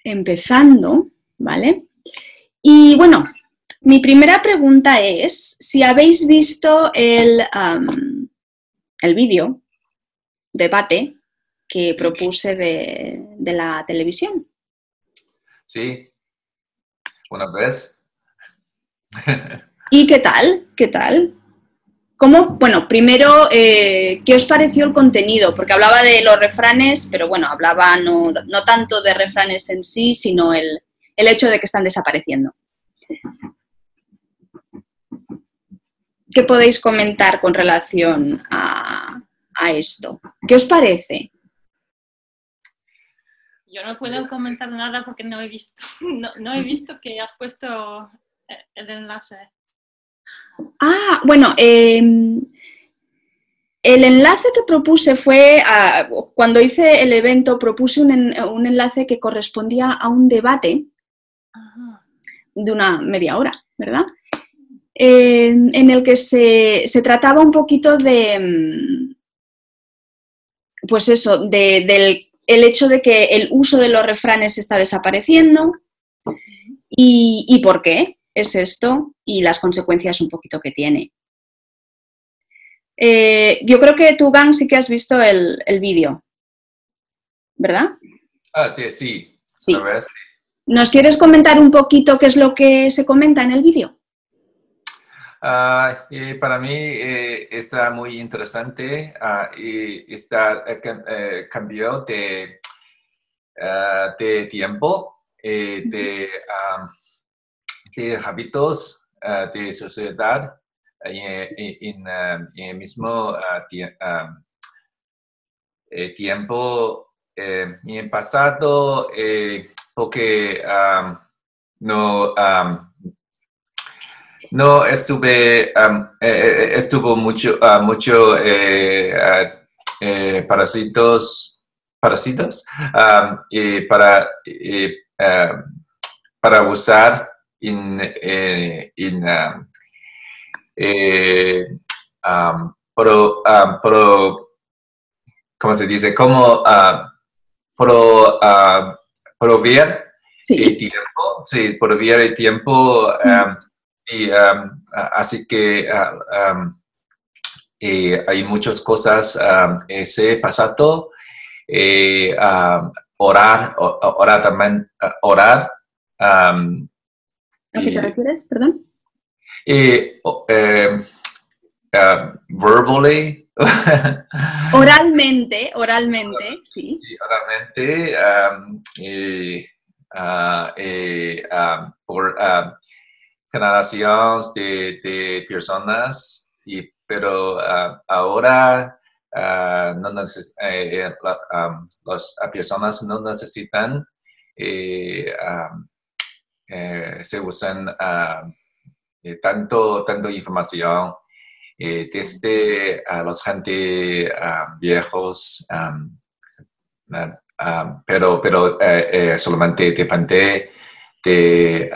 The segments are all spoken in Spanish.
empezando, ¿vale? Y bueno, mi primera pregunta es si habéis visto el vídeo, debate, que propuse de la televisión. Sí, una vez. ¿Y qué tal? ¿Qué tal? ¿Cómo? Bueno, primero, ¿qué os pareció el contenido? Porque hablaba de los refranes, pero bueno, hablaba no tanto de refranes en sí, sino el hecho de que están desapareciendo. ¿Qué podéis comentar con relación a esto? ¿Qué os parece? Yo no puedo comentar nada porque no he visto, no he visto que has puesto el enlace. Ah, bueno, el enlace que propuse fue, cuando hice el evento, propuse un enlace que correspondía a un debate de una media hora, ¿verdad? En el que se trataba un poquito de, pues eso, del hecho de que el uso de los refranes está desapareciendo y por qué es esto y las consecuencias un poquito que tiene. Yo creo que tú, Gang, sí que has visto el vídeo, ¿verdad? Sí. Sí. Una vez. ¿Nos quieres comentar un poquito qué es lo que se comenta en el vídeo? Para mí está muy interesante y cambio de tiempo, de hábitos de sociedad en el mismo tiempo. En el pasado, porque no estuvo mucho parásitos para usar ¿cómo se dice? Como proveer el tiempo, sí, proveer el tiempo. Así que hay muchas cosas ese pasado. Orar también, orar. ¿A qué te refieres? Perdón. Verbally. Oralmente, sí. Sí, oralmente. Por generaciones de personas, pero ahora no las personas no necesitan, se usan tanto información desde los gente viejos, pero solamente depende de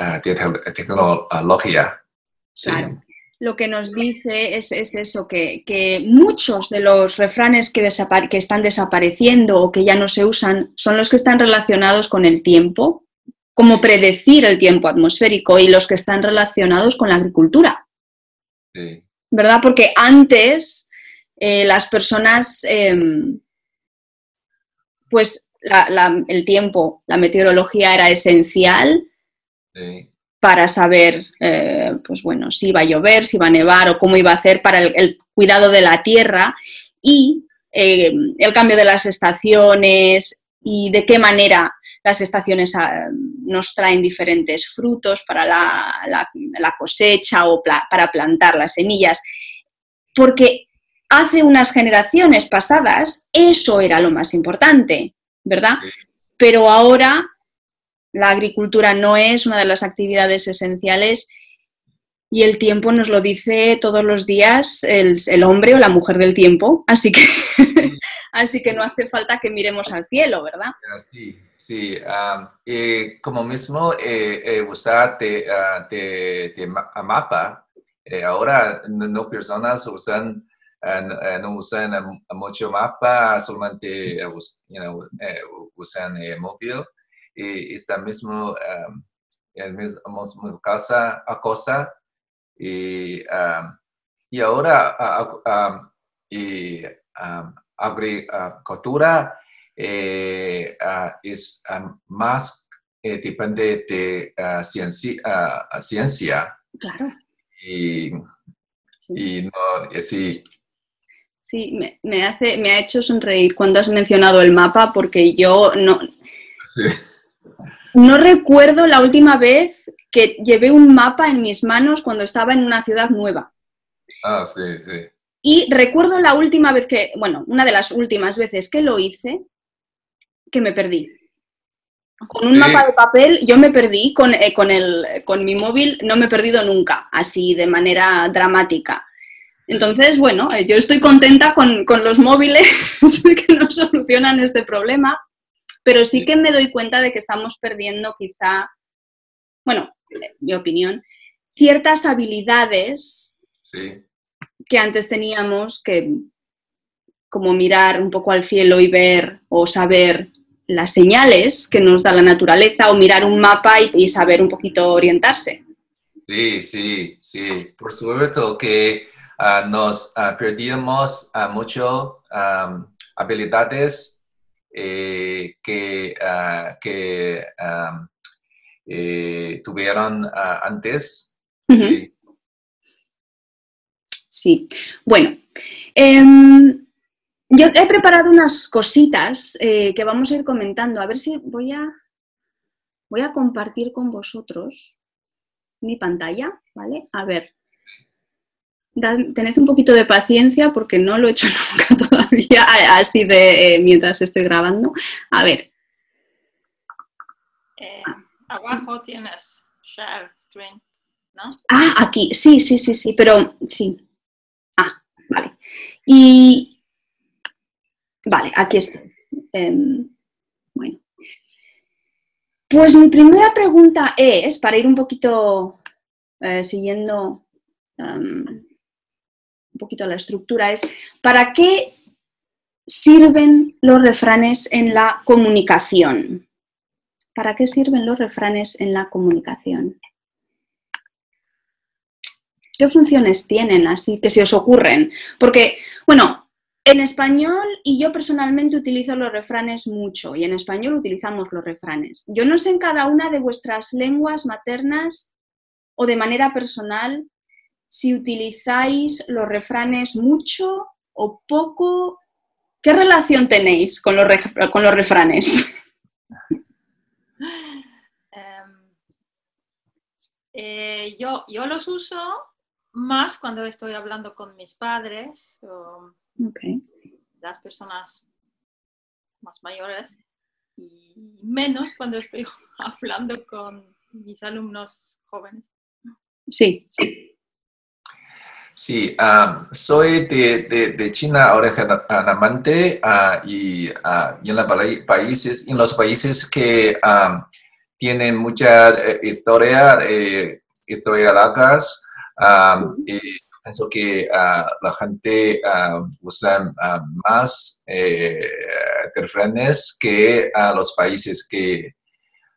tecnología. Sí. Claro. Lo que nos dice es eso, que muchos de los refranes que están desapareciendo o que ya no se usan son los que están relacionados con el tiempo, como predecir el tiempo atmosférico, y los que están relacionados con la agricultura. Sí. ¿Verdad? Porque antes las personas, pues el tiempo, la meteorología era esencial. Sí. Para saber, pues bueno, si iba a llover, si iba a nevar o cómo iba a hacer para el cuidado de la tierra y el cambio de las estaciones y de qué manera las estaciones nos traen diferentes frutos para la cosecha o para plantar las semillas. Porque hace unas generaciones pasadas eso era lo más importante, ¿verdad? Sí. Pero ahora la agricultura no es una de las actividades esenciales y el tiempo nos lo dice todos los días el hombre o la mujer del tiempo, así que, así que no hace falta que miremos al cielo, ¿verdad? Sí. Como mismo usar de mapa, ahora no personas usan, no usan mucho mapa, solamente usan móvil. es la misma cosa. Y ahora agricultura es más depende de ciencia. Claro. Y no, sí. Sí, me ha hecho sonreír cuando has mencionado el mapa, porque yo no recuerdo la última vez que llevé un mapa en mis manos cuando estaba en una ciudad nueva. Ah, sí, sí. Y recuerdo la última vez una de las últimas veces que lo hice, que me perdí. Con un mapa de papel yo me perdí, con mi móvil no me he perdido nunca, así de manera dramática. Entonces, bueno, yo estoy contenta con los móviles que nos solucionan este problema, pero sí que me doy cuenta de que estamos perdiendo quizá, bueno, mi opinión, ciertas habilidades que antes teníamos, que como mirar un poco al cielo y ver o saber las señales que nos da la naturaleza, o mirar un mapa y saber un poquito orientarse. Sí, sí, sí. Por supuesto que nos perdimos mucho habilidades que tuvieron antes. Sí. Sí. Bueno, yo he preparado unas cositas que vamos a ir comentando. A ver si voy a compartir con vosotros mi pantalla, ¿vale? A ver. Tened un poquito de paciencia porque no lo he hecho nunca todavía, así de mientras estoy grabando. A ver. Abajo tienes share screen, ¿no? Ah, aquí, sí, pero sí. Ah, vale. Vale, aquí estoy. Bueno. Pues mi primera pregunta es, para ir un poquito siguiendo un poquito la estructura, es ¿para qué sirven los refranes en la comunicación? ¿Para qué sirven los refranes en la comunicación? ¿Qué funciones tienen así que se os ocurren? Porque, bueno, en español, y yo personalmente utilizo los refranes mucho, y en español utilizamos los refranes. Yo no sé en cada una de vuestras lenguas maternas o de manera personal si utilizáis los refranes mucho o poco. ¿Qué relación tenéis con los refranes? Yo los uso más cuando estoy hablando con mis padres o las personas más mayores, y menos cuando estoy hablando con mis alumnos jóvenes. Sí. Sí, soy de China originalmente y en los países que tienen mucha historia largas, y pienso que la gente usa más refranes que los países que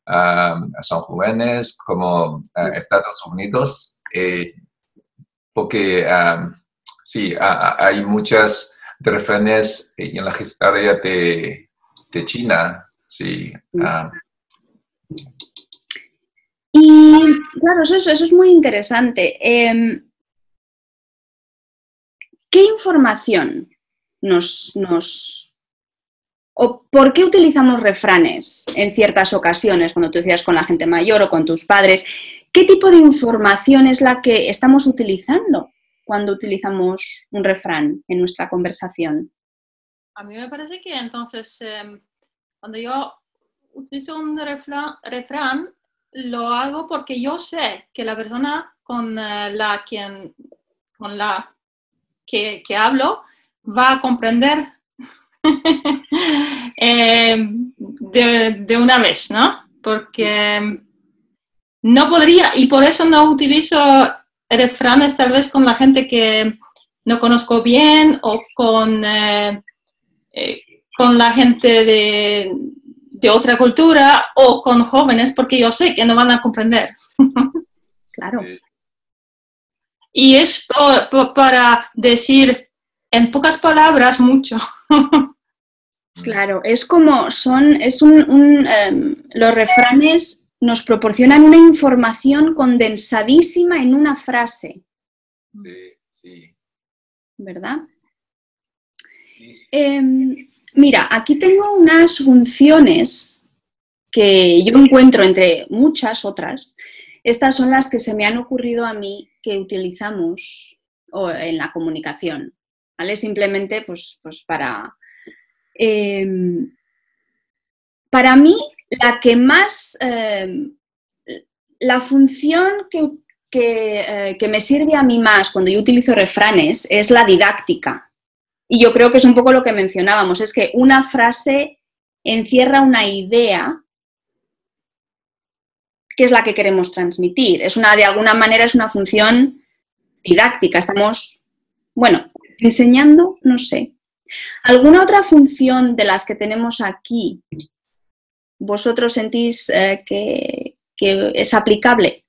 son jóvenes, como Estados Unidos. Porque sí, hay muchas refranes en la historia de China, sí. Y claro, eso es muy interesante. ¿Qué información o por qué utilizamos refranes en ciertas ocasiones, cuando tú decías con la gente mayor o con tus padres? ¿Qué tipo de información es la que estamos utilizando cuando utilizamos un refrán en nuestra conversación? A mí me parece que entonces, cuando yo utilizo un refrán, lo hago porque yo sé que la persona con la que hablo va a comprender de una vez, ¿no? Porque no podría, y por eso no utilizo refranes tal vez con la gente que no conozco bien, o con la gente de de otra cultura o con jóvenes porque yo sé que no van a comprender. Claro. Y es para decir en pocas palabras mucho. Claro, es como los refranes nos proporcionan una información condensadísima en una frase. Sí, sí. ¿Verdad? Sí. Mira, aquí tengo unas funciones que yo encuentro entre muchas otras. Estas son las que se me han ocurrido a mí que utilizamos en la comunicación, ¿vale? Simplemente pues para mí la que más, la función que me sirve a mí más cuando yo utilizo refranes es la didáctica. Y yo creo que es un poco lo que mencionábamos, es que una frase encierra una idea que es la que queremos transmitir. De alguna manera es una función didáctica. Estamos, bueno, enseñando, no sé. ¿Alguna otra función de las que tenemos aquí vosotros sentís que es aplicable?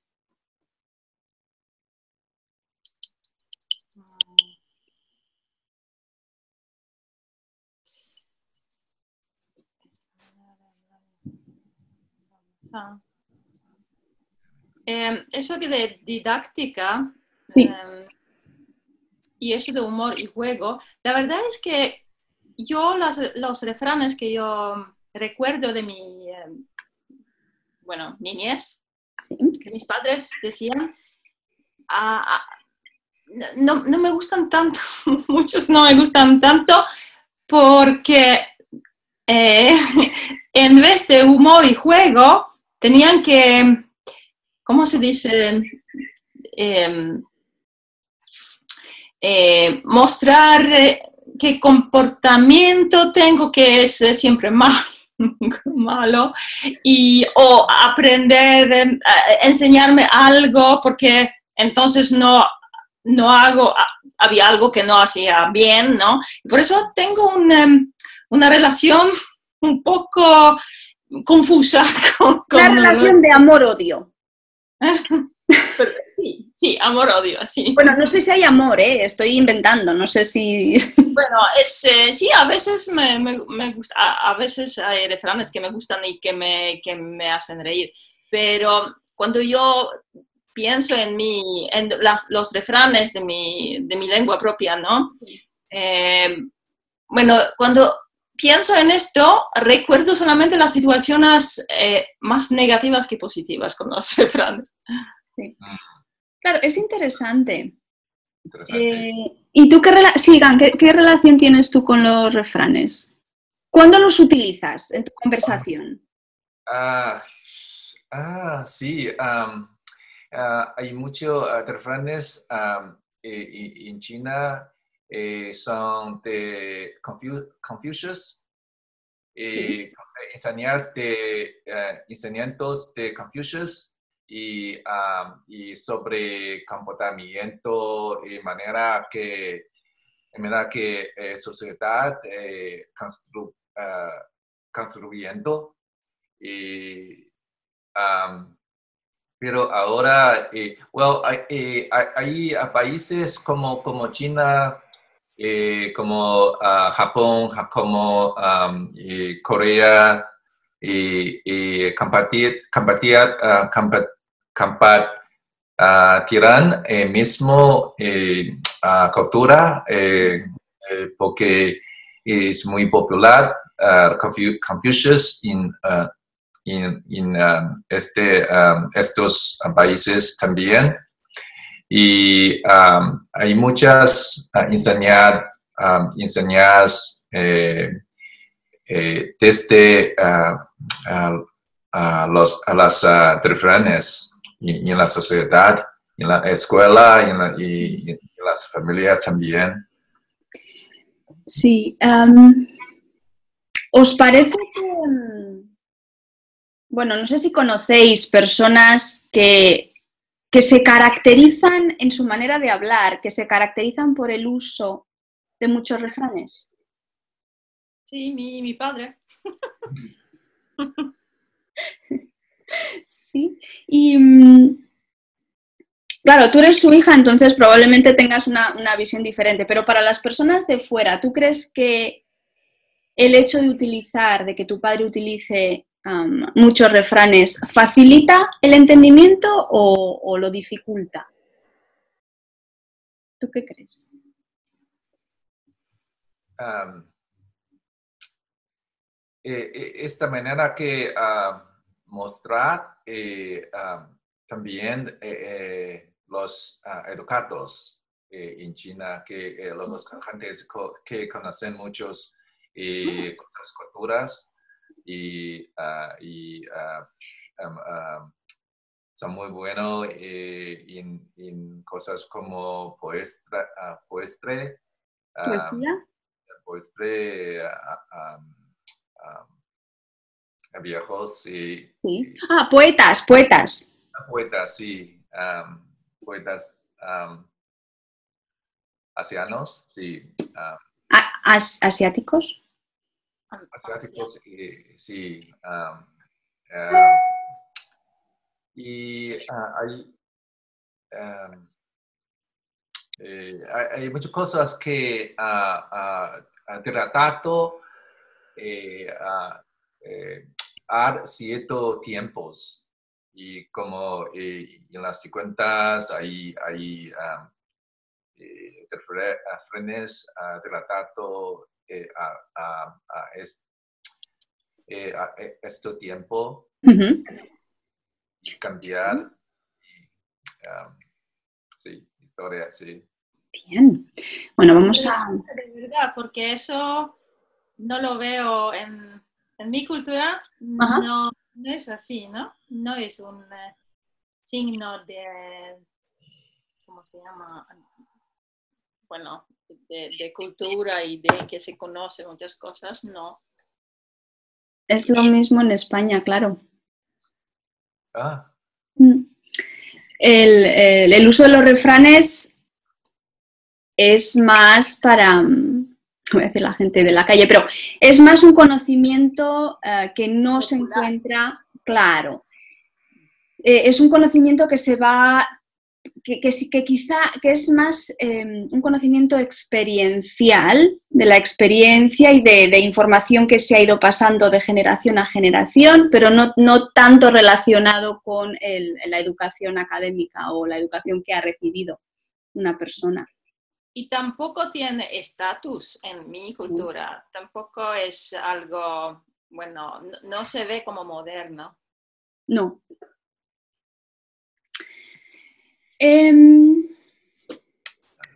Eso que de didáctica Sí. y eso de humor y juego, la verdad es que yo los refranes que yo recuerdo de mi niñez, Sí. que mis padres decían, no me gustan tanto, muchos no me gustan tanto, porque en vez de humor y juego, tenían que, ¿cómo se dice? Mostrar qué comportamiento tengo que es siempre malo o aprender, enseñarme algo porque entonces no había algo que no hacía bien, ¿no? Por eso tengo una relación un poco confusa con una relación de amor-odio. Sí, amor-odio, sí. Bueno, no sé si hay amor, estoy inventando, no sé si... Bueno, sí, a veces me gusta, a veces hay refranes que me gustan y que me hacen reír, pero cuando yo pienso en los refranes de mi lengua propia, ¿no? Bueno, cuando pienso en esto, recuerdo solamente las situaciones más negativas que positivas con los refranes. Sí. Claro, es interesante. Sí. ¿Y tú qué relación tienes tú con los refranes? ¿Cuándo los utilizas en tu conversación? Sí. Hay muchos refranes en China, son de Confucius. Sí. Enseñamientos de Confucius y sobre comportamiento y manera que sociedad construyendo. Pero ahora, hay países como China, como Japón, como Corea, y compartirán mismo cultura, porque es muy popular Confucius en estos países también. Y hay muchas enseñanzas desde las refranes en la sociedad, en la escuela y en las familias también. Sí. ¿Os parece que... Bueno, no sé si conocéis personas que se caracterizan en su manera de hablar, que se caracterizan por el uso de muchos refranes? Sí, mi padre. Sí, y claro, tú eres su hija, entonces probablemente tengas una visión diferente, pero para las personas de fuera, ¿tú crees que el hecho de que tu padre utilice muchos refranes, facilita el entendimiento o lo dificulta? ¿Tú qué crees? Esta manera que mostrar también los educados en China, que los gentes que conocen muchos cosas, culturas y son muy buenos en cosas como poesía, viejos sí. Poetas. Poetas, sí. Poetas asianos, sí. ¿Asiáticos? Asiáticos, sí. Y hay muchas cosas que tratado a ciertos tiempos y como en las 50 hay refranes tratado a este tiempo y cambiar sí, historia, sí. Bien. Bueno, vamos a... De verdad, porque eso no lo veo en mi cultura, no es así, ¿no? No es un signo de, ¿cómo se llama? Bueno, de cultura y de que se conocen muchas cosas, no. Es lo mismo en España, claro. El uso de los refranes es más para, voy a decir la gente de la calle, pero es más un conocimiento que no se encuentra claro. Es un conocimiento que se va, que quizá que es más un conocimiento experiencial, de la experiencia y de información que se ha ido pasando de generación a generación, pero no tanto relacionado con la educación académica o la educación que ha recibido una persona. Y tampoco tiene estatus en mi cultura, tampoco es algo, bueno, no se ve como moderno. No.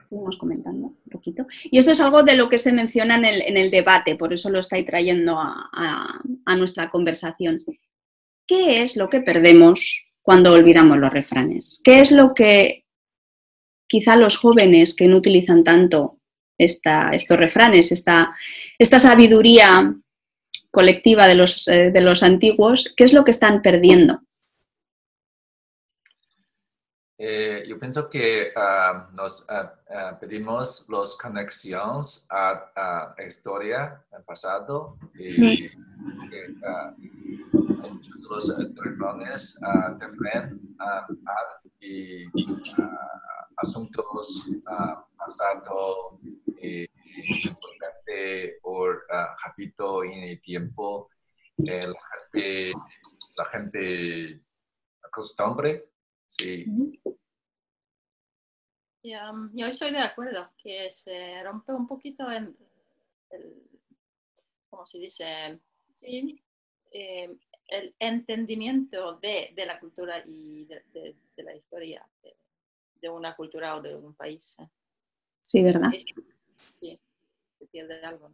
Seguimos comentando un poquito. Y esto es algo de lo que se menciona en el debate, por eso lo estáis trayendo a nuestra conversación. ¿Qué es lo que perdemos cuando olvidamos los refranes? ¿Qué es lo que quizá los jóvenes que no utilizan tanto estos refranes, esta sabiduría colectiva de los antiguos, qué es lo que están perdiendo? Yo pienso que nos pedimos las conexiones a la historia, al pasado, y muchos de los refranes referen y asuntos pasados importante por rápido en el tiempo. La gente acostumbre. Sí. Yo estoy de acuerdo que se rompe un poquito ¿cómo se dice? Sí, el entendimiento de la cultura y de la historia de una cultura o de un país. Sí, ¿verdad? Sí, se pierde algo.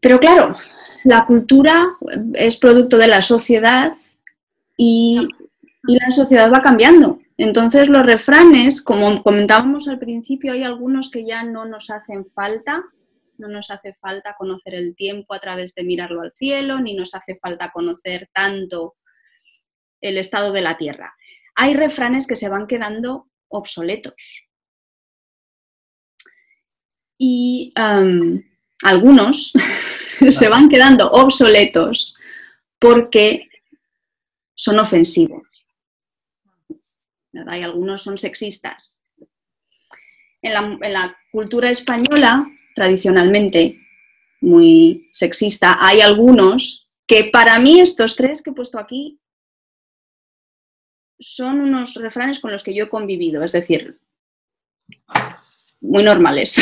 Pero claro, la cultura es producto de la sociedad y la sociedad va cambiando. Entonces los refranes, como comentábamos al principio, hay algunos que ya no nos hacen falta. No nos hace falta conocer el tiempo a través de mirarlo al cielo, ni nos hace falta conocer tanto el estado de la tierra. Hay refranes que se van quedando obsoletos. Y algunos se van quedando obsoletos porque son ofensivos, ¿verdad? Y algunos son sexistas. En la cultura española, tradicionalmente muy sexista, hay algunos que para mí estos tres que he puesto aquí son unos refranes con los que yo he convivido, es decir, muy normales.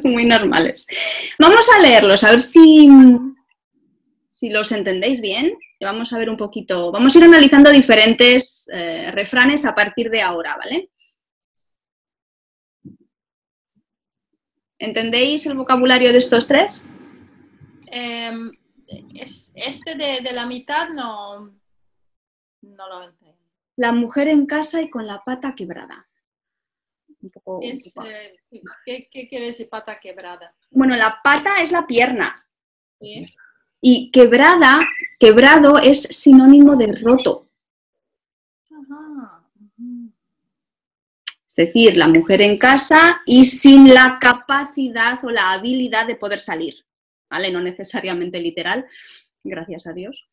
Muy normales. Vamos a leerlos, a ver si los entendéis bien. Vamos a ver un poquito, vamos a ir analizando diferentes refranes a partir de ahora, ¿vale? ¿Entendéis el vocabulario de estos tres? Este de la mitad no lo entiendo. La mujer en casa y con la pata quebrada. ¿Qué quiere decir pata quebrada? Bueno, la pata es la pierna. ¿Sí? Y quebrado es sinónimo de roto. Ajá. Es decir, la mujer en casa y sin la capacidad o la habilidad de poder salir, ¿vale? No necesariamente literal, gracias a Dios,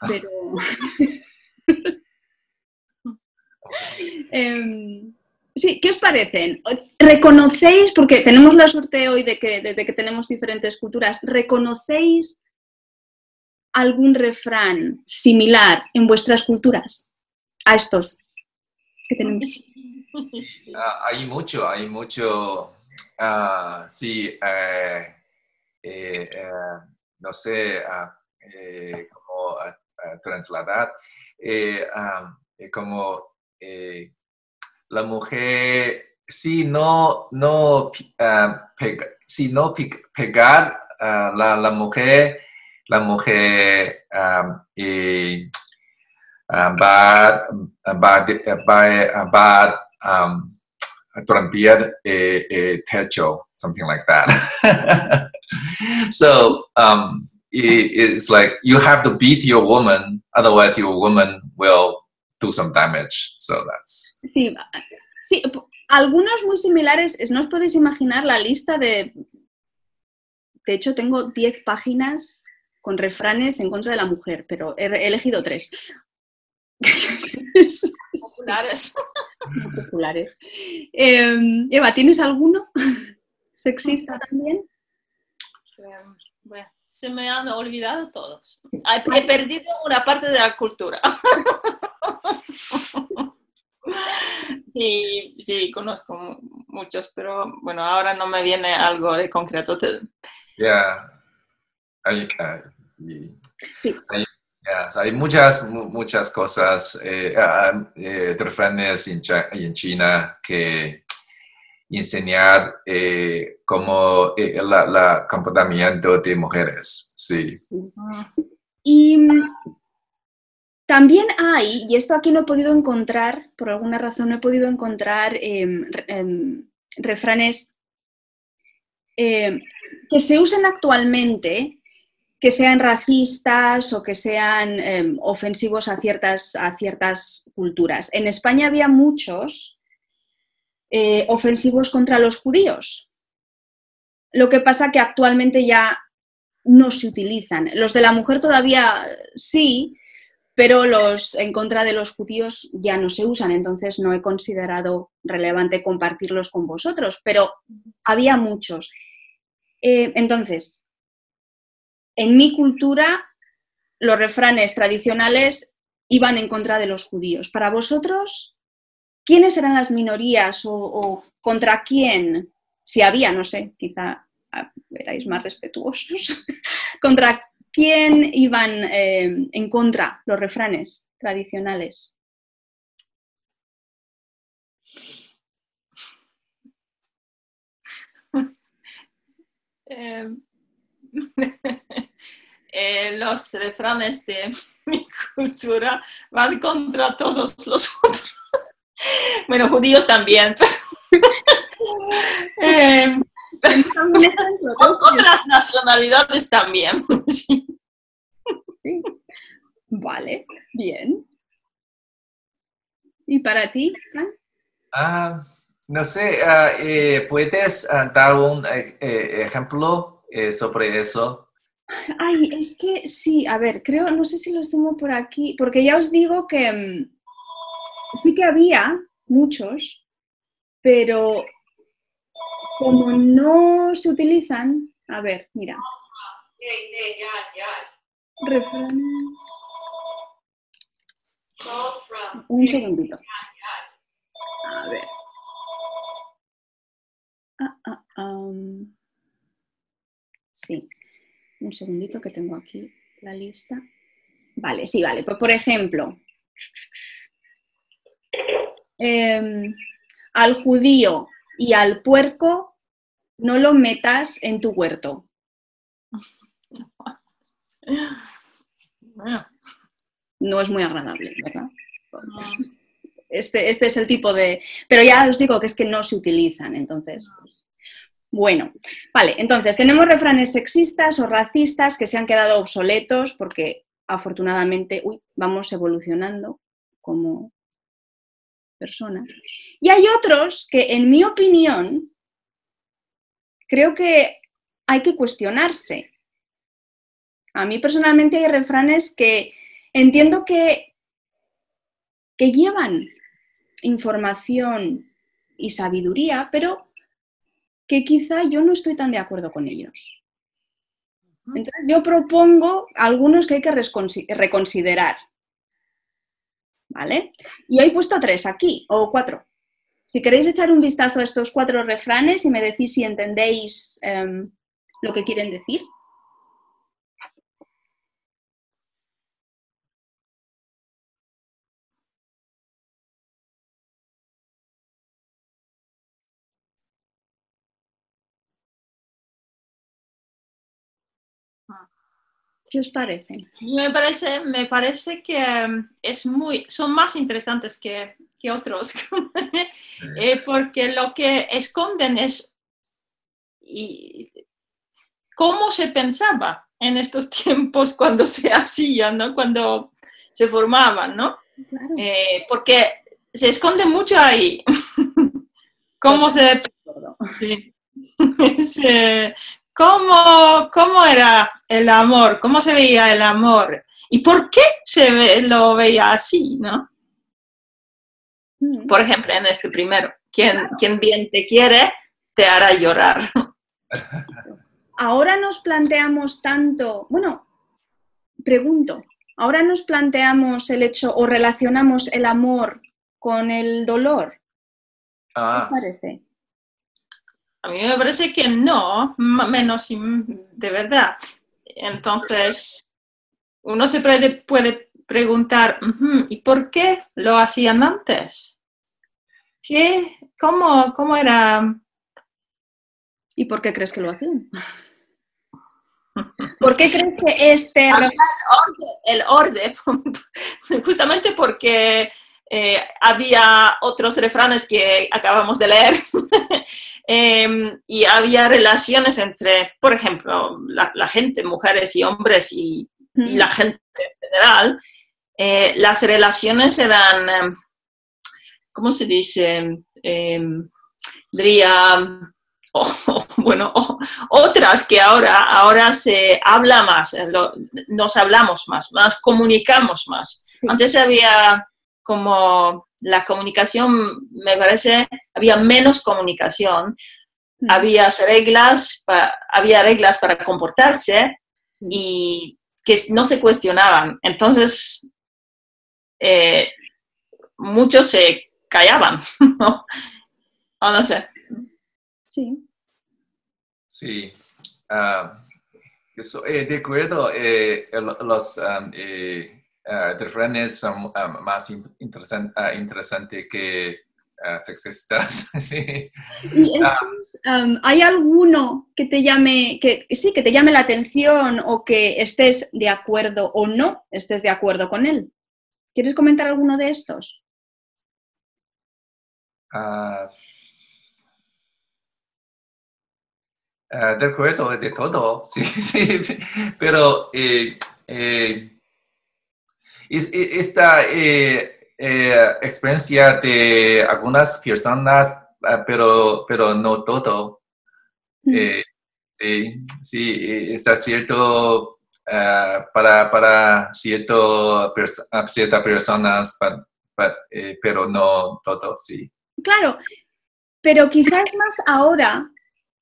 pero... Sí, ¿qué os parecen? ¿Reconocéis, porque tenemos la suerte hoy de que tenemos diferentes culturas, ¿reconocéis algún refrán similar en vuestras culturas a estos que tenemos? Hay mucho, sí, no sé cómo trasladar, como la mujer, si no pegar la mujer va a romper techo, something like that. So it's like you have to beat your woman, otherwise your woman will do some damage. So that's... Sí, algunos muy similares. No os podéis imaginar la lista de... De hecho, tengo 10 páginas con refranes en contra de la mujer, pero he elegido 3. Populares. Populares. Eva, ¿tienes alguno sexista también? Bueno, se me han olvidado todos. He perdido una parte de la cultura. Sí, conozco muchos, pero bueno, ahora no me viene algo de concreto. Yeah. Sí. Hay muchas cosas, refranes en China que enseñar cómo el comportamiento de mujeres. Sí. Y también hay, y esto aquí no he podido encontrar, por alguna razón no he podido encontrar refranes que se usen actualmente, que sean racistas o que sean ofensivos a ciertas culturas. En España había muchos ofensivos contra los judíos. Lo que pasa que actualmente ya no se utilizan. Los de la mujer todavía sí, pero los en contra de los judíos ya no se usan, entonces no he considerado relevante compartirlos con vosotros, pero había muchos. Entonces, en mi cultura, los refranes tradicionales iban en contra de los judíos. Para vosotros, ¿quiénes eran las minorías o contra quién? Si había, no sé, quizá erais más respetuosos. ¿Contra quién iban en contra los refranes tradicionales? Los refranes de mi cultura van contra todos los otros. Bueno, judíos también. Otras nacionalidades también. Sí. Sí. Vale, bien. ¿Y para ti? No sé, ¿puedes dar un ejemplo sobre eso. Ay, es que sí, a ver, creo, no sé si los tengo por aquí, porque ya os digo que sí que había muchos, pero como no se utilizan, a ver, mira. Refranes. Un segundito. A ver. Sí, un segundito que tengo aquí la lista. Vale, sí, vale. Pues por ejemplo, al judío y al puerco no lo metas en tu huerto. No es muy agradable, ¿verdad? Este es el tipo de... Pero ya os digo que es que no se utilizan, entonces... Bueno, vale, entonces tenemos refranes sexistas o racistas que se han quedado obsoletos porque afortunadamente vamos evolucionando como personas. Y hay otros que, en mi opinión, creo que hay que cuestionarse. A mí personalmente hay refranes que entiendo que llevan información y sabiduría, pero que quizá yo no estoy tan de acuerdo con ellos. Entonces yo propongo algunos que hay que reconsiderar. ¿Vale? Y he puesto 3 aquí, o 4. Si queréis echar un vistazo a estos 4 refranes y me decís si entendéis lo que quieren decir. ¿Qué os parecen? Me parece que son más interesantes que otros, porque lo que esconden es cómo se pensaba en estos tiempos cuando se hacían, ¿no? Cuando se formaban, ¿no? Claro. Porque se esconde mucho ahí. ¿Cómo se... Sí. ¿Cómo era el amor? ¿Cómo se veía el amor? ¿Y por qué lo veía así, no? Por ejemplo, en este primero, quien bien te quiere, te hará llorar. Ahora nos planteamos tanto, bueno, pregunto, ¿ahora nos planteamos el hecho o relacionamos el amor con el dolor? ¿Qué os parece? A mí me parece que no, menos de verdad. Entonces, uno se puede preguntar, ¿y por qué lo hacían antes? ¿Cómo era? ¿Y por qué crees que lo hacían? ¿Por qué crees que el orden, justamente porque había otros refranes que acabamos de leer y había relaciones entre, por ejemplo, la gente, mujeres y hombres y la gente en general. Las relaciones eran, ¿cómo se dice? Diría... otras que ahora se habla más, nos hablamos más, comunicamos más. Sí. Antes había como la comunicación, me parece, había menos comunicación, había reglas para comportarse y que no se cuestionaban. Entonces, muchos se callaban, ¿no? O no sé. Sí. Sí. De acuerdo, los refranes son más interesantes que sexistas. Sí. ¿Y estos, hay alguno que te llame, que te llame la atención o que estés de acuerdo o no estés de acuerdo con él? ¿Quieres comentar alguno de estos? De acuerdo, de todo, sí, pero esta experiencia de algunas personas, pero no todo, Sí, sí, está cierto para ciertas personas, pero no todo, sí. Claro, pero quizás más ahora,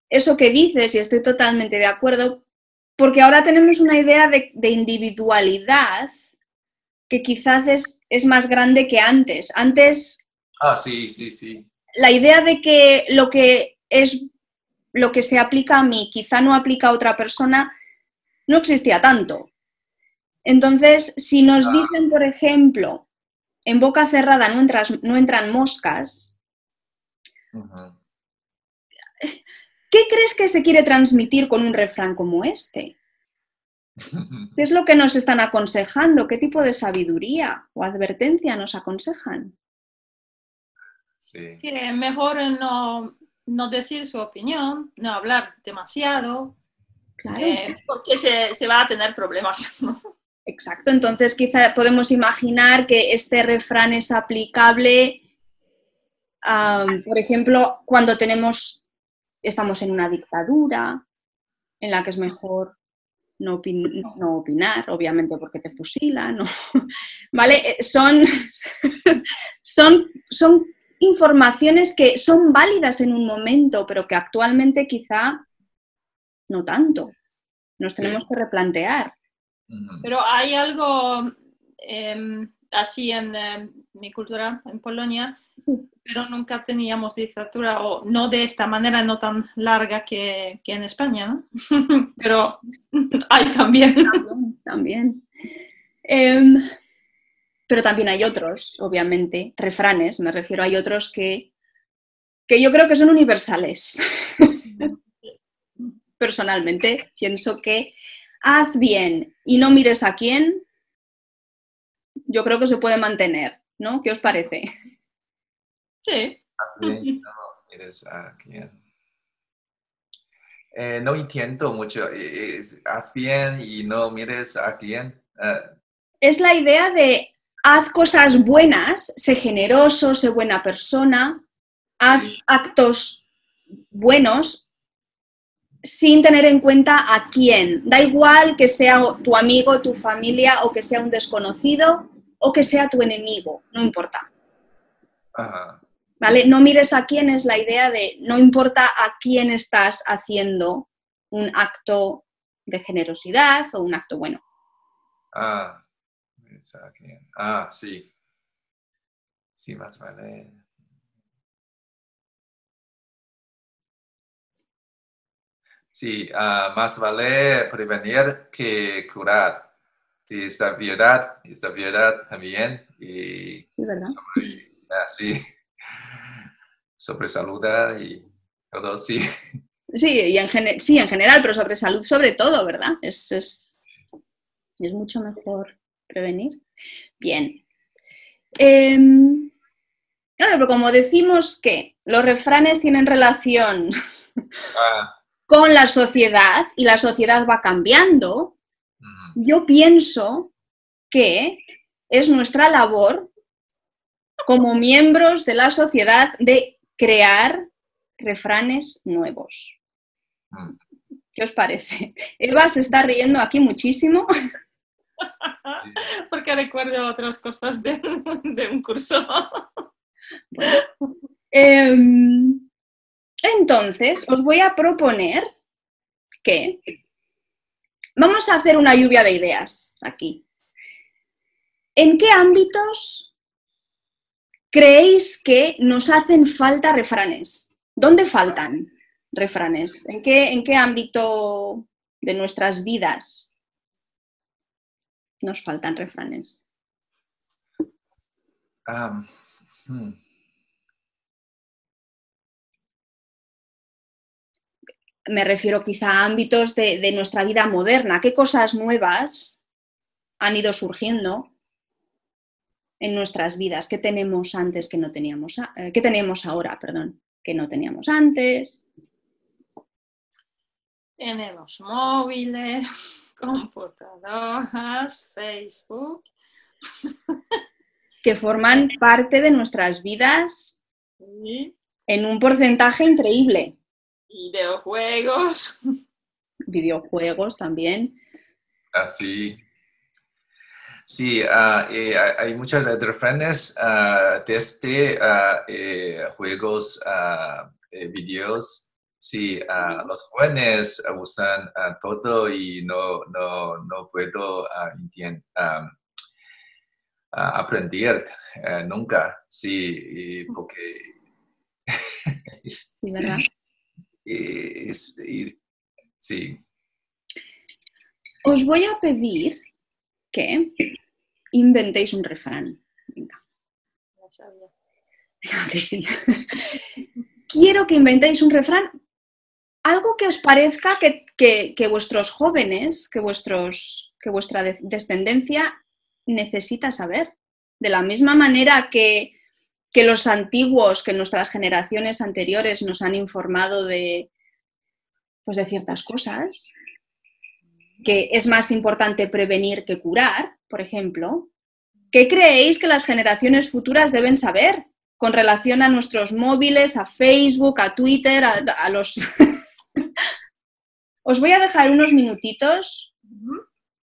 eso que dices, y estoy totalmente de acuerdo, porque ahora tenemos una idea de individualidad que quizás es más grande que antes. Antes, Sí, sí, sí. la idea de que lo que se aplica a mí quizá no aplica a otra persona, no existía tanto. Entonces, si nos dicen, por ejemplo, en boca cerrada no entran moscas, ¿qué crees que se quiere transmitir con un refrán como este? ¿Qué es lo que nos están aconsejando? ¿Qué tipo de sabiduría o advertencia nos aconsejan? Sí. Que mejor no decir su opinión, no hablar demasiado, claro. Porque se va a tener problemas. Exacto, entonces quizá podemos imaginar que este refrán es aplicable, por ejemplo, cuando estamos en una dictadura, en la que es mejor no opinar, obviamente porque te fusilan, ¿no? ¿Vale? Son informaciones que son válidas en un momento, pero que actualmente quizá no tanto. Nos tenemos que replantear. Pero hay algo así en mi cultura, en Polonia, pero nunca teníamos dictadura, o no de esta manera, no tan larga que en España, ¿no? Pero hay también. También. Pero también hay otros, obviamente, refranes, me refiero, hay otros que yo creo que son universales. Personalmente, pienso que haz bien y no mires a quién, yo creo que se puede mantener, ¿no? ¿Qué os parece? Sí. Haz bien y no mires a quién. No entiendo mucho. Haz bien y no mires a quién. Es la idea de haz cosas buenas, sé generoso, sé buena persona, haz actos buenos sin tener en cuenta a quién. Da igual que sea tu amigo, tu familia, o que sea un desconocido, o que sea tu enemigo, no importa. ¿Vale? No mires a quién es la idea de no importa a quién estás haciendo un acto de generosidad o un acto bueno. Sí. Sí, más vale. Sí, más vale prevenir que curar. Y esta verdad también. Y sí, ¿verdad? Sobre salud y todo, sí. Sí, y en general, pero sobre salud sobre todo, ¿verdad? Es mucho mejor prevenir. Bien. Claro, pero como decimos que los refranes tienen relación con la sociedad y la sociedad va cambiando, yo pienso que es nuestra labor como miembros de la sociedad de crear refranes nuevos. ¿Qué os parece? Eva se está riendo aquí muchísimo. Porque recuerdo otras cosas de un curso. Bueno. Entonces, os voy a proponer que vamos a hacer una lluvia de ideas aquí. ¿En qué ámbitos creéis que nos hacen falta refranes? ¿Dónde faltan refranes? ¿En qué ámbito de nuestras vidas nos faltan refranes? Me refiero quizá a ámbitos de nuestra vida moderna. ¿Qué cosas nuevas han ido surgiendo en nuestras vidas? ¿Qué tenemos antes que no teníamos? ¿Qué tenemos ahora, perdón, que no teníamos antes? Tenemos móviles, computadoras, Facebook. Que forman parte de nuestras vidas en un porcentaje increíble. Videojuegos. videojuegos también. Sí. Sí, hay muchos refranes desde juegos, videos. Sí, los jóvenes usan todo y no puedo aprender nunca. Sí, porque Sí, ¿verdad? Sí. Os voy a pedir que inventéis un refrán. Venga. No sabía. Que sí. Quiero que inventéis un refrán, algo que os parezca que vuestros jóvenes, que vuestra descendencia necesita saber. De la misma manera que los antiguos, que nuestras generaciones anteriores nos han informado pues de ciertas cosas, que es más importante prevenir que curar, por ejemplo. ¿Qué creéis que las generaciones futuras deben saber con relación a nuestros móviles, a Facebook, a Twitter, a los... Os voy a dejar unos minutitos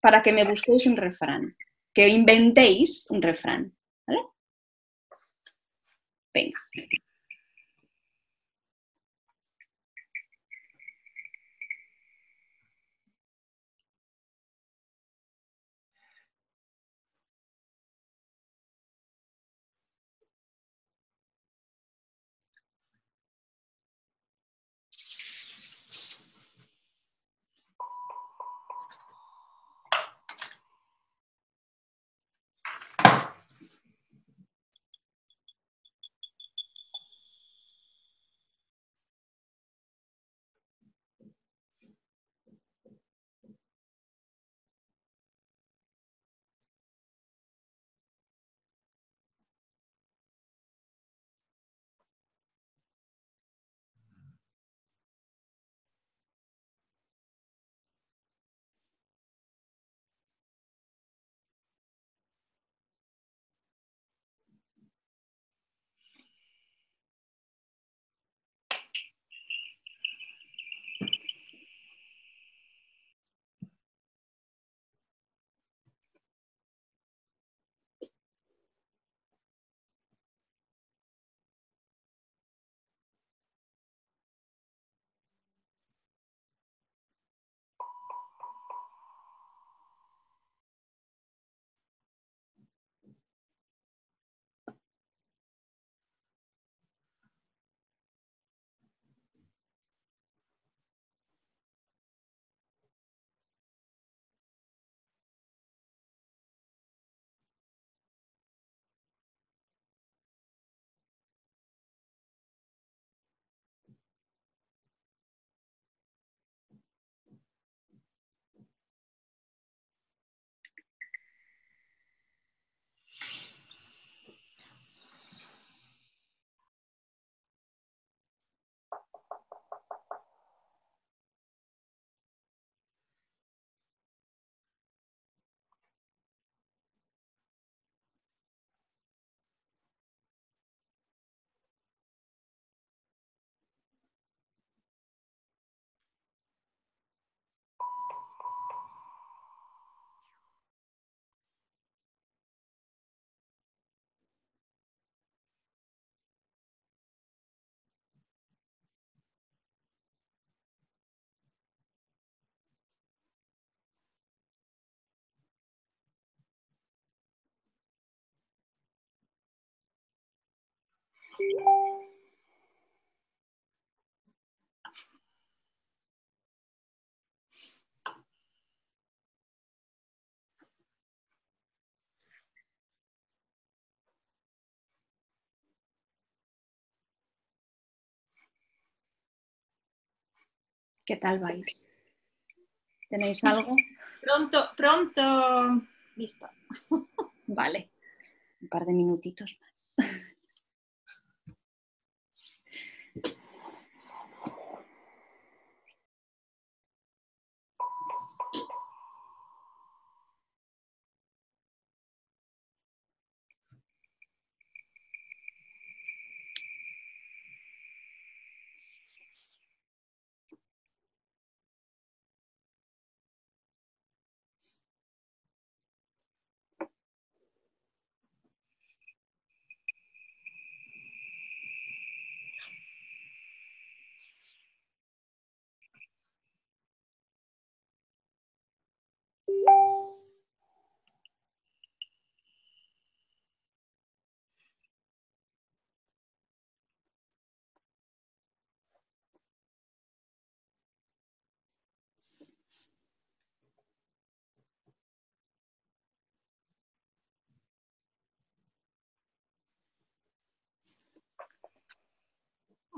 para que me busquéis un refrán, que inventéis un refrán, ¿vale? Venga. ¿Qué tal vais? ¿Tenéis algo? Pronto, listo. Vale, un par de minutitos más.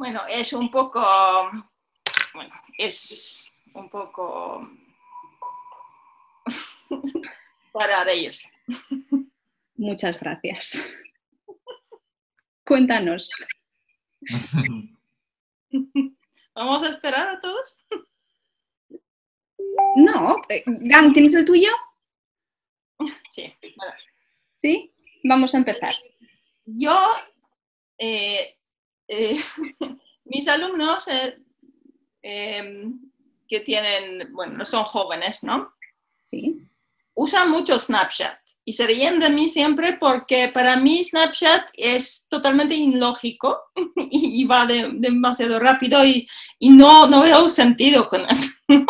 Bueno, es un poco para reírse. Muchas gracias. Cuéntanos. ¿Vamos a esperar a todos? No. Gang, ¿tienes el tuyo? Sí. Vale. ¿Sí? Vamos a empezar. Yo, mis alumnos que tienen, bueno, son jóvenes, ¿no? Sí. Usan mucho Snapchat y se ríen de mí siempre porque para mí Snapchat es totalmente ilógico y va demasiado rápido y no veo sentido con esto, ¿no?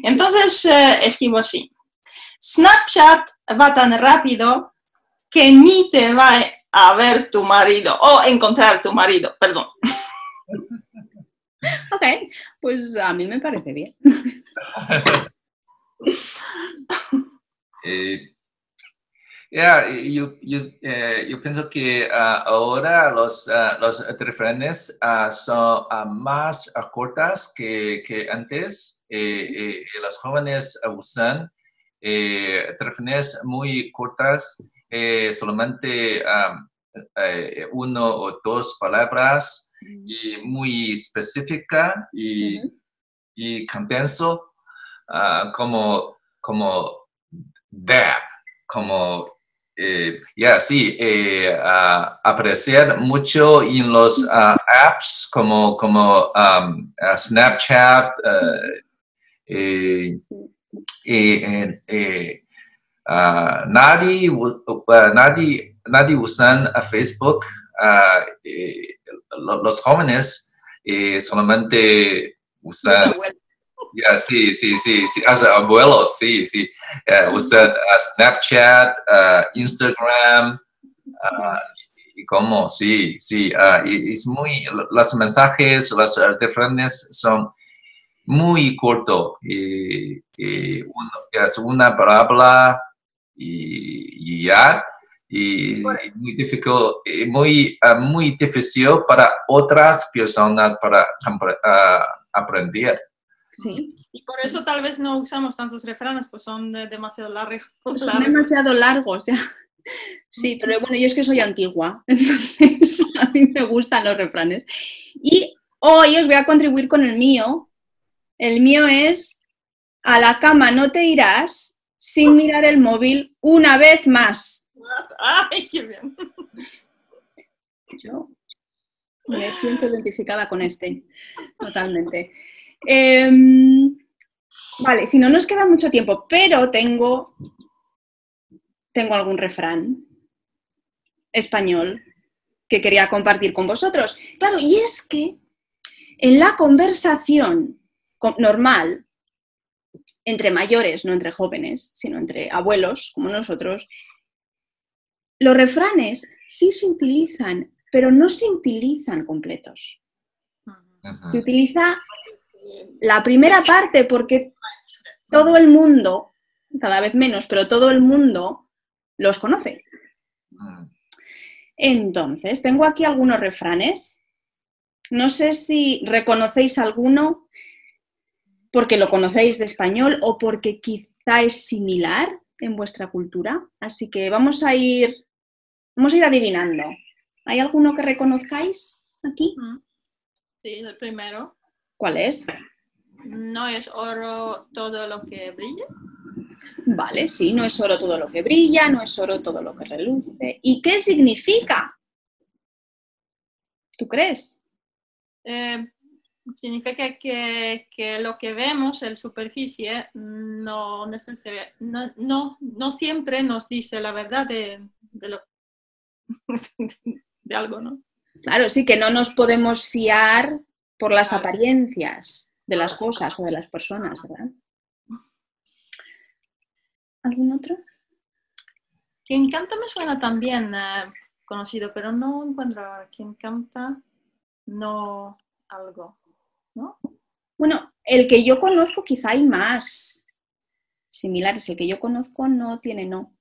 Entonces escribo así: Snapchat va tan rápido que ni te va a ver tu marido o encontrar tu marido, perdón. Ok, pues a mí me parece bien. Yo pienso que ahora los refranes son más cortas que antes. Los jóvenes usan refranes muy cortas, solamente uno o dos palabras y muy específica y condenso, como dab, como sí, aparecer mucho en los apps como Snapchat, nadie usa Facebook. Los jóvenes solamente usan. Sí, abuelos, sí. Usan Snapchat, Instagram, y como, sí. Y es muy, los mensajes, los refranes son muy cortos. Es una palabra y ya. Y muy difícil para otras personas para aprender. Sí. Y por eso tal vez no usamos tantos refranes, pues son demasiado largos. Son demasiado largos, ya. Sí, pero bueno, yo es que soy antigua, entonces a mí me gustan los refranes. Y hoy os voy a contribuir con el mío. El mío es: a la cama no te irás sin mirar el móvil una vez más. ¡Ay, qué bien! Yo me siento identificada con este, totalmente. Vale, si no nos queda mucho tiempo, pero tengo algún refrán español que quería compartir con vosotros. Claro, y es que en la conversación normal, entre mayores, no entre jóvenes, sino entre abuelos como nosotros, los refranes sí se utilizan, pero no se utilizan completos. Se utiliza la primera parte porque todo el mundo, cada vez menos, pero todo el mundo los conoce. Entonces, tengo aquí algunos refranes. No sé si reconocéis alguno porque lo conocéis de español o porque quizá es similar en vuestra cultura. Así que vamos a ir adivinando. ¿Hay alguno que reconozcáis aquí? Sí, el primero. ¿Cuál es? No es oro todo lo que brilla. Vale, sí, no es oro todo lo que brilla, no es oro todo lo que reluce. ¿Y qué significa? ¿Tú crees? Significa que lo que vemos en superficie no siempre nos dice la verdad de algo, ¿no? Claro, sí, que no nos podemos fiar por las apariencias de las cosas o de las personas, ¿verdad? ¿Algún otro? Quien canta me suena también conocido, pero no encuentro quien canta, no algo, ¿no? Bueno, el que yo conozco quizá hay más similares. El que yo conozco no tiene no.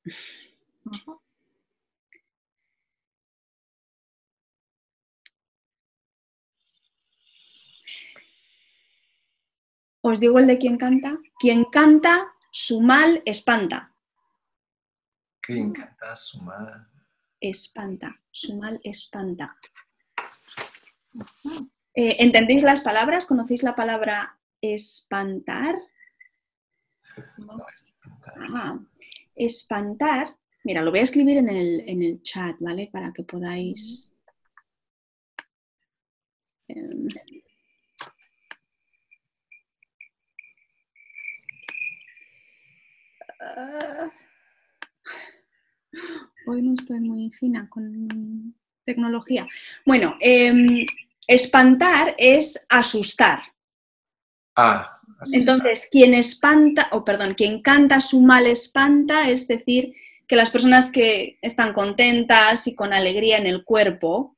Os digo el de quien canta. Quien canta, su mal espanta. Quien canta su mal. Espanta, su mal espanta. ¿Entendéis las palabras? ¿Conocéis la palabra espantar? No, espantar. Ah, espantar. Mira, lo voy a escribir en el chat, ¿vale? Para que podáis... Hoy no estoy muy fina con tecnología. Bueno, espantar es asustar. Asustar. Entonces, quien espanta, quien canta su mal espanta, es decir, que las personas que están contentas y con alegría en el cuerpo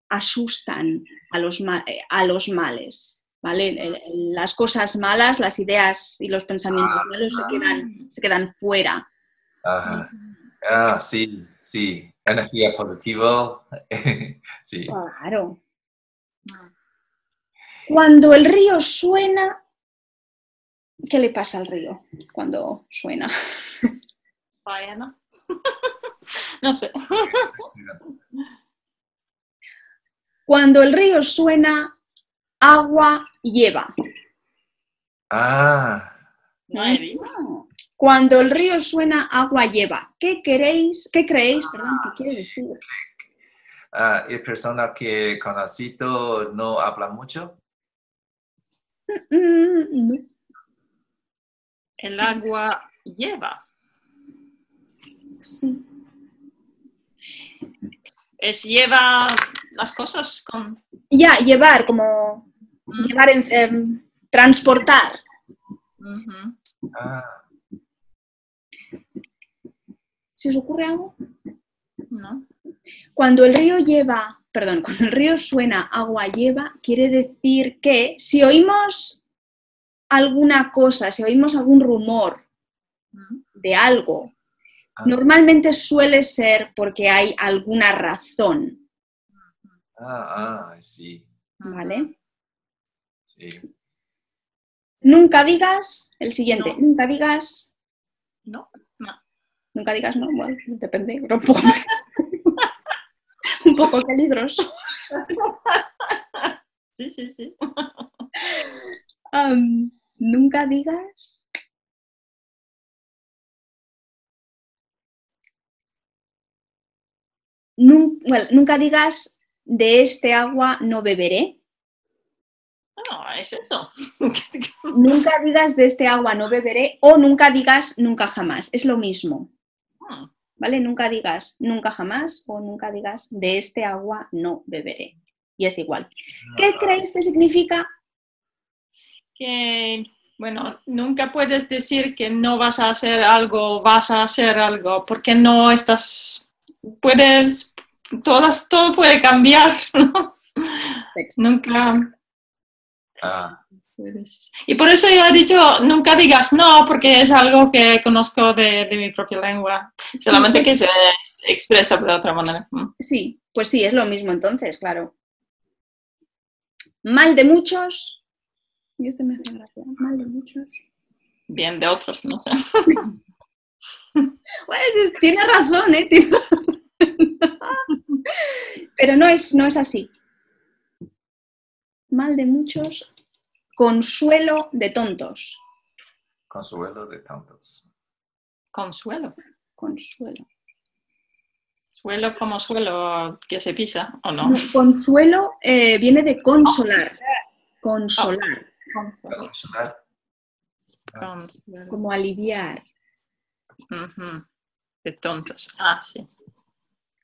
asustan a los males, ¿vale? Las cosas malas, las ideas y los pensamientos malos se quedan fuera. Sí, sí. Energía positiva. Sí. Claro. Cuando el río suena, ¿qué le pasa al río cuando suena? Vaya, ¿no? No sé. Cuando el río suena, agua lleva. Cuando el río suena, agua lleva. ¿Qué creéis? ¿Qué quiere decir? ¿Y persona que conocido no habla mucho? No. El agua lleva. Sí. Lleva las cosas con... Ya, llevar, como llevar, transportar. ¿Se os ocurre algo? No. Cuando el río suena, agua lleva, quiere decir que si oímos alguna cosa, si oímos algún rumor de algo, normalmente suele ser porque hay alguna razón. Sí. ¿Vale? Sí. Nunca digas, el siguiente, No. Nunca digas... No. Nunca digas no, bueno, depende, pero un poco peligroso. Sí, sí, sí. Nunca digas... Nunca digas de este agua no beberé. No, es eso. Nunca digas de este agua no beberé o nunca digas nunca jamás. Es lo mismo. ¿Vale? Nunca digas nunca jamás o nunca digas de este agua no beberé. Y es igual. ¿Qué creéis que significa? Que, bueno, nunca puedes decir que no vas a hacer algo, vas a hacer algo, porque no estás... Todo puede cambiar, ¿no? Nunca... Y por eso yo he dicho, nunca digas no, porque es algo que conozco de mi propia lengua. Solamente que se expresa de otra manera. Sí, pues sí, es lo mismo entonces, claro. Mal de muchos. Y este me hace gracia. Mal de muchos. Bien de otros, no sé. Bueno, tiene razón, ¿eh? Pero no es así. Mal de muchos. Consuelo de tontos. Consuelo de tontos. Consuelo. Consuelo. Suelo como suelo que se pisa, ¿o no? No, consuelo viene de consolar. Consolar. Consolar. Como aliviar. De tontos. Sí.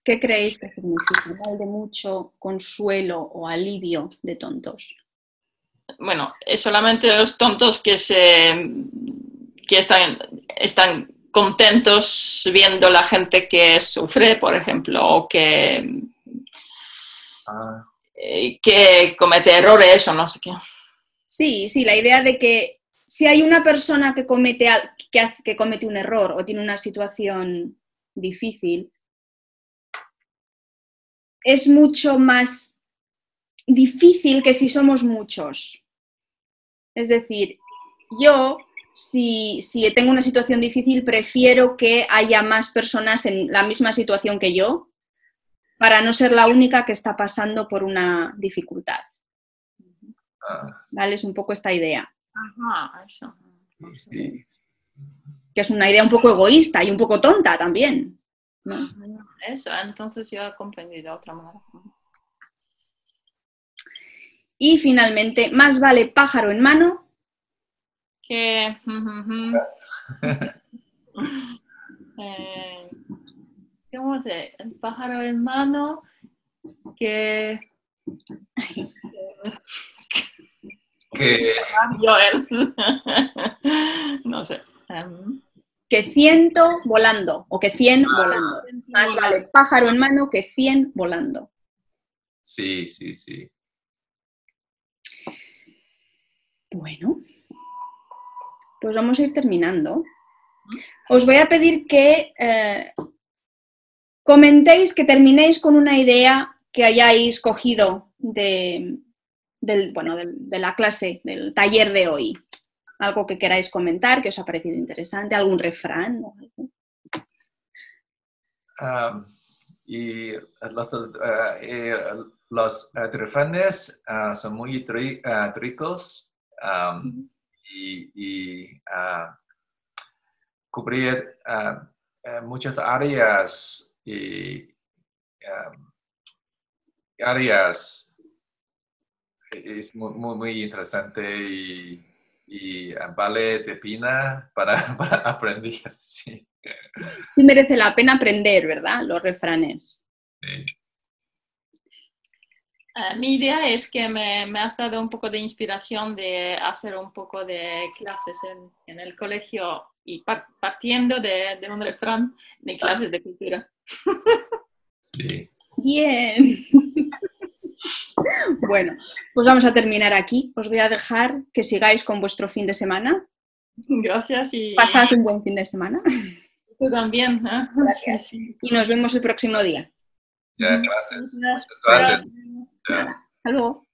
¿Qué creéis que significa? Mal de mucho, consuelo o alivio de tontos. Bueno, es solamente los tontos que están contentos viendo la gente que sufre, por ejemplo, o que comete errores o no sé qué. Sí, la idea de que si hay una persona que comete un error o tiene una situación difícil, es mucho más difícil que si somos muchos. Es decir, yo, si tengo una situación difícil, prefiero que haya más personas en la misma situación que yo, para no ser la única que está pasando por una dificultad. ¿Vale? Es un poco esta idea. Ajá, eso. Sí. Que es una idea un poco egoísta y un poco tonta también, ¿no? Eso, entonces yo he comprendido de otra manera. Y finalmente, más vale pájaro en mano Que... ¿cómo se? El pájaro en mano que... No sé. que ciento volando o que 100 volando. Más vale pájaro en mano que 100 volando. Sí, sí, sí. Bueno, pues vamos a ir terminando. Os voy a pedir que comentéis, que terminéis con una idea que hayáis cogido de la clase, del taller de hoy. Algo que queráis comentar, que os ha parecido interesante, algún refrán o algo. Y los refranes son muy ricos y cubrir muchas áreas es muy interesante y vale de pena para aprender. Sí. Sí merece la pena aprender, ¿verdad? Los refranes. Sí. Mi idea es que me has dado un poco de inspiración de hacer un poco de clases en el colegio y partiendo de un refrán de clases de cultura. Sí. Bien. Bueno, pues vamos a terminar aquí. Os voy a dejar que sigáis con vuestro fin de semana. Gracias y... Pasad un buen fin de semana. Tú también. ¿Eh? Gracias. Sí. Y nos vemos el próximo día. Ya, gracias. Muchas gracias. Nada. Hasta luego.